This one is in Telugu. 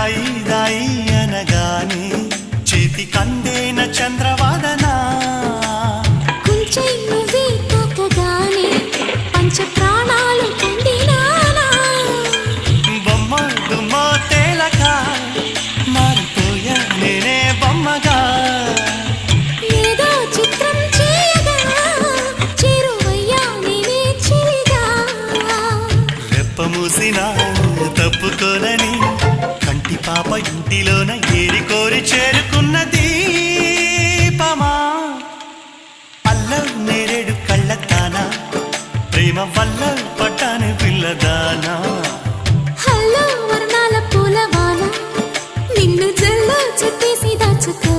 దాయి దాయి అనగానే చేతి కందేన చంద్రవాదనా కొంచెం నువ్వే తాకగానే పంచ ప్రాణాలు పొందినానా బొమ్మ దుమ్మ తేలక మారిపోయా నేనే బొమ్మగా ఏదో చిత్రం చేయగా చేరువయ్యా నేనే చిలిగా రెప్ప మూసిన తప్పుకోనని కంటి పాప ఇంటిలోన ఏరి కోరి చేరుకున్న దీపమా అల్లం నేరేడు కళ్ళతానా ప్రేమ వల్ల పట్టాను పిల్లదానా హల్లో వర్ణాల పూలవాన నిన్ను జల్లో చుట్టేసి దాచుకో